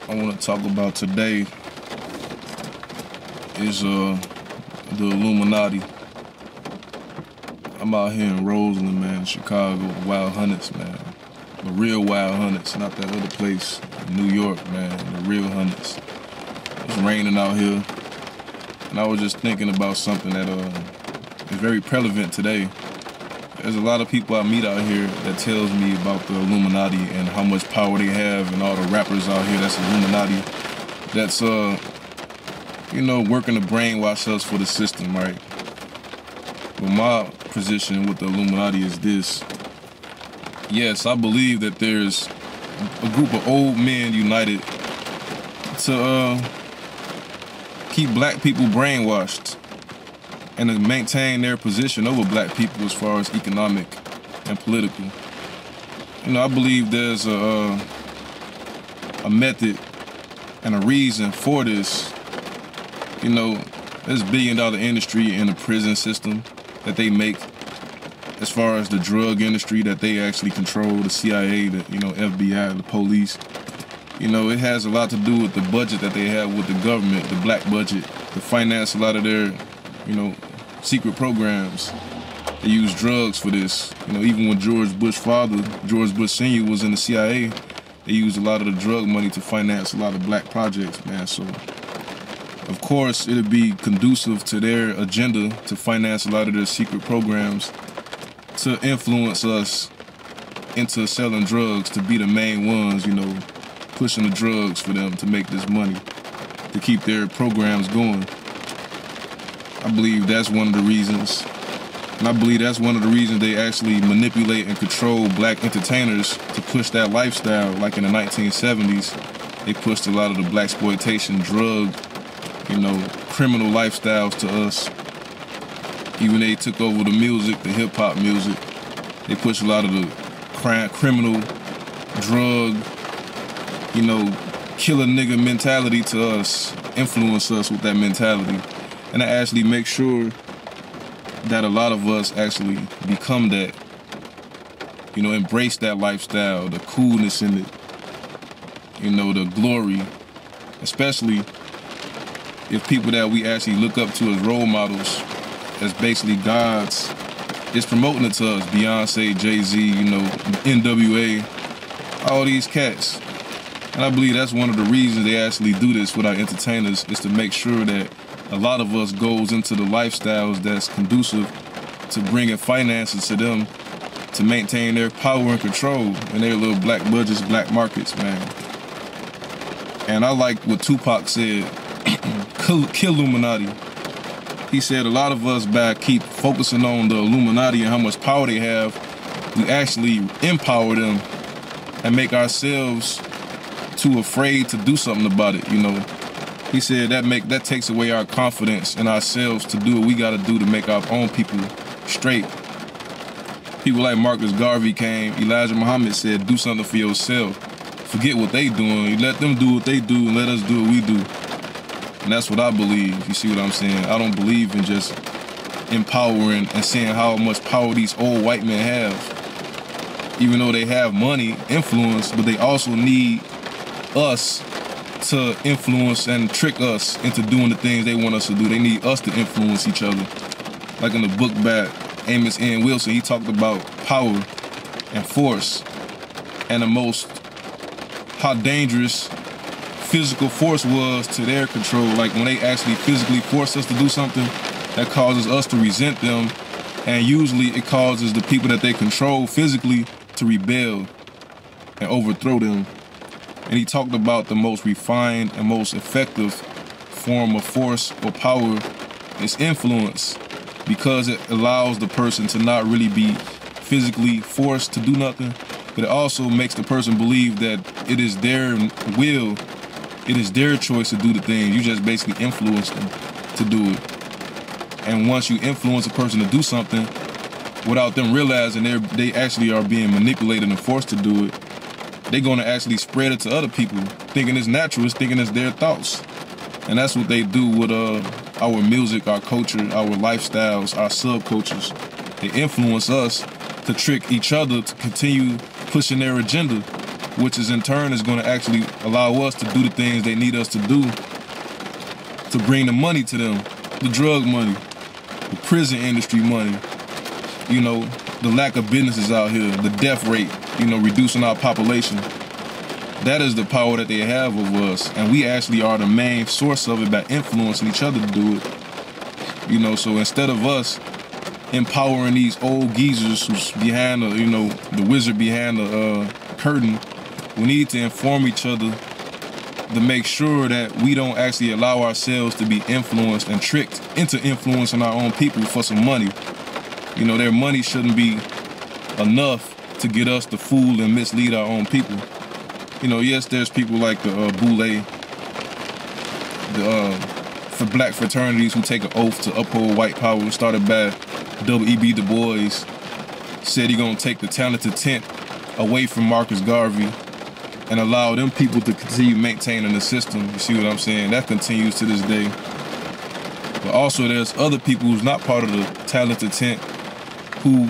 I want to talk about today is the Illuminati. I'm out here in Roseland, man, Chicago, Wild Hunters, man. The real Wild Hunters, not that other place in New York, man. The real Hunters. It's raining out here, and I was just thinking about something that is very prevalent today. There's a lot of people I meet out here that tells me about the Illuminati and how much power they have, and all the rappers out here that's Illuminati. That's working to brainwash us for the system, right? But my position with the Illuminati is this. Yes, I believe that there's a group of old men united to keep black people brainwashed and to maintain their position over black people as far as economic and political. I believe there's a method and a reason for this. There's $1 billion industry in the prison system that they make, as far as the drug industry that they actually control, the CIA, the FBI, the police. It has a lot to do with the budget that they have with the government, the black budget, to finance a lot of their, secret programs. They use drugs for this. Even when George Bush Sr. was in the CIA, they used a lot of the drug money to finance a lot of black projects, man. So, of course, it'd be conducive to their agenda to finance a lot of their secret programs, to influence us into selling drugs, to be the main ones, pushing the drugs for them to make this money, to keep their programs going. I believe that's one of the reasons. And I believe that's one of the reasons they actually manipulate and control black entertainers to push that lifestyle. Like in the 1970s, they pushed a lot of the blaxploitation, drug, criminal lifestyles to us. Even they took over the music, the hip-hop music. They pushed a lot of the criminal, drug, kill a nigga mentality to us, influence us with that mentality. And I actually make sure that a lot of us actually become that, embrace that lifestyle, the coolness in it, the glory, especially if people that we actually look up to as role models, as basically gods, is promoting it to us. Beyonce, Jay-Z, NWA, all these cats. And I believe that's one of the reasons they actually do this with our entertainers, is to make sure that a lot of us goes into the lifestyles that's conducive to bringing finances to them to maintain their power and control in their little black budgets, black markets, man. And I like what Tupac said, KILLUMINATI. He said a lot of us, by keep focusing on the Illuminati and how much power they have, we actually empower them and make ourselves too afraid to do something about it, He said that takes away our confidence in ourselves to do what we gotta do to make our own people straight. People like Marcus Garvey came, Elijah Muhammad said, do something for yourself. Forget what they doing. You let them do what they do and let us do what we do. And that's what I believe, you see what I'm saying? I don't believe in just empowering and seeing how much power these old white men have. Even though they have money, influence, but they also need us to influence and trick us into doing the things they want us to do. They need us to influence each other. Like in the book by Amos N. Wilson, he talked about power and force and how dangerous physical force was to their control. Like when they actually physically force us to do something, that causes us to resent them, and usually it causes the people that they control physically to rebel and overthrow them. And he talked about the most refined and most effective form of force or power is influence, because it allows the person to not really be physically forced to do nothing, but it also makes the person believe that it is their will, it is their choice to do the thing. You just basically influence them to do it. And once you influence a person to do something without them realizing they actually are being manipulated and forced to do it, they're going to actually spread it to other people, thinking it's natural, thinking it's their thoughts. And that's what they do with our music, our culture, our lifestyles, our subcultures. They influence us to trick each other to continue pushing their agenda. which is in turn is going to actually allow us to do the things they need us to do to bring the money to them, the drug money, the prison industry money, you know, the lack of businesses out here, the death rate, you know, reducing our population. That is the power that they have over us, and we actually are the main source of it by influencing each other to do it. You know, so instead of us empowering these old geezers who's behind the, you know, the wizard behind the curtain, we need to inform each other to make sure that we don't actually allow ourselves to be influenced and tricked into influencing our own people for some money. You know, their money shouldn't be enough to get us to fool and mislead our own people. You know, yes, there's people like the Boule, for black fraternities who take an oath to uphold white power, started by W.E.B. Du Bois, said he's gonna take the talented tent away from Marcus Garvey and allow them people to continue maintaining the system. You see what I'm saying? That continues to this day. But also there's other people who's not part of the talented tent who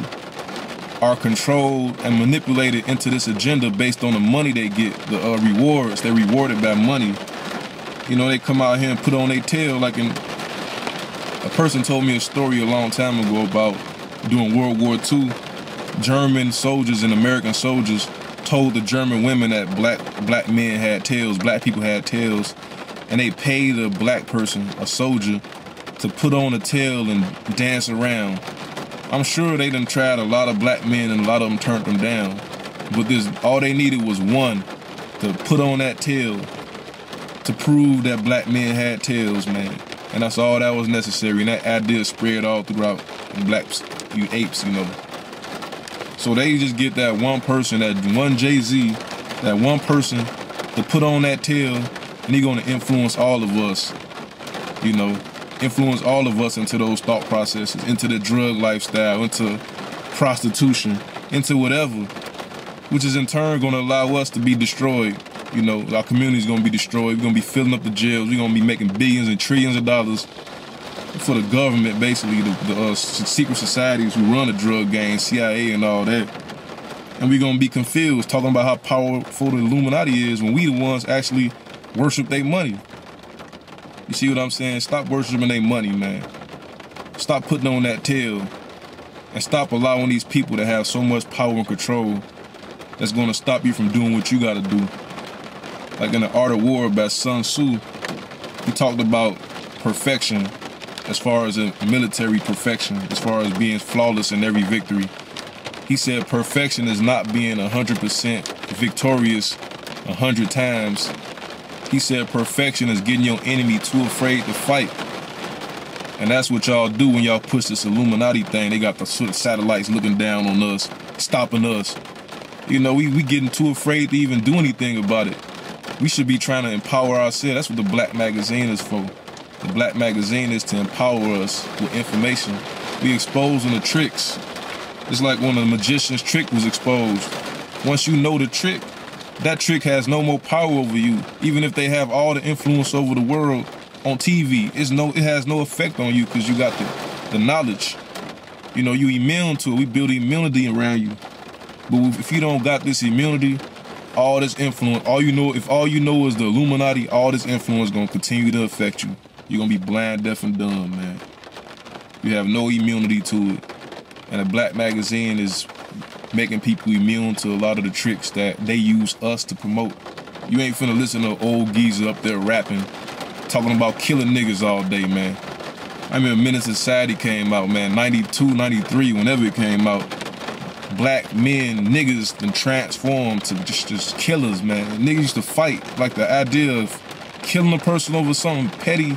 are controlled and manipulated into this agenda based on the money they get, the rewards. They're rewarded by money. You know, they come out here and put on their tail like a person told me a story a long time ago about during World War II, German soldiers and American soldiers told the German women that black men had tails, black people had tails, and they paid a black person, a soldier, to put on a tail and dance around. I'm sure they done tried a lot of black men and a lot of them turned them down. But all they needed was one to put on that tail to prove that black men had tails, man. And that's all that was necessary. And that idea spread all throughout blacks, you apes, you know. So they just get that one person, that one Jay-Z, that one person to put on that tail, and he's gonna influence all of us, you know. Influence all of us into those thought processes, into the drug lifestyle, into prostitution, into whatever, which is in turn going to allow us to be destroyed. You know, our community's going to be destroyed. We're going to be filling up the jails. We're going to be making billions and trillions of dollars for the government, basically, the secret societies who run the drug gang, CIA and all that. And we're going to be confused, talking about how powerful the Illuminati is when we the ones actually worship their money. You see what I'm saying? Stop worshiping their money, man. Stop putting on that tail. And stop allowing these people to have so much power and control that's going to stop you from doing what you got to do. Like in The Art of War by Sun Tzu, he talked about perfection as far as a military perfection, as far as being flawless in every victory. He said perfection is not being 100% victorious 100 times. He said perfection is getting your enemy too afraid to fight. And that's what y'all do when y'all push this Illuminati thing. They got the satellites looking down on us, stopping us. You know, we getting too afraid to even do anything about it. We should be trying to empower ourselves. That's what the Black Magazine is for. The Black Magazine is to empower us with information. We exposing the tricks. It's like when the magician's trick was exposed. Once you know the trick, that trick has no more power over you. Even if they have all the influence over the world on TV, it has no effect on you because you got the knowledge. You know, you immune to it. We build immunity around you. But if you don't got this immunity, all this influence, if all you know is the Illuminati, all this influence is gonna continue to affect you. You're gonna be blind, deaf, and dumb, man. You have no immunity to it. And the Black Magazine is making people immune to a lot of the tricks that they use us to promote. You ain't finna listen to old geezer up there rapping, talking about killing niggas all day, man. I remember Menace Society came out, man, 92, 93, whenever it came out. Black men, niggas, then transformed to just killers, man. Niggas used to fight. Like the idea of killing a person over something petty,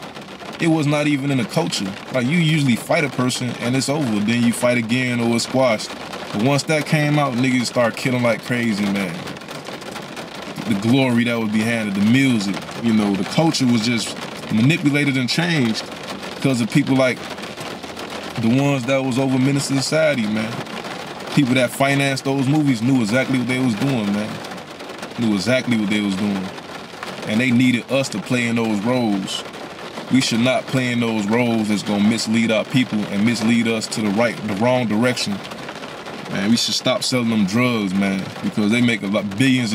it was not even in the culture. Like you usually fight a person and it's over. Then you fight again or it's squashed. But once that came out, niggas start killing like crazy, man. The glory that was behind it, the music, you know, the culture was just manipulated and changed because of people like the ones that was over Menace Society, man. People that financed those movies knew exactly what they was doing, man. Knew exactly what they was doing. And they needed us to play in those roles. We should not play in those roles that's gonna mislead our people and mislead us to the wrong direction. Man, we should stop selling them drugs, man, because they make billions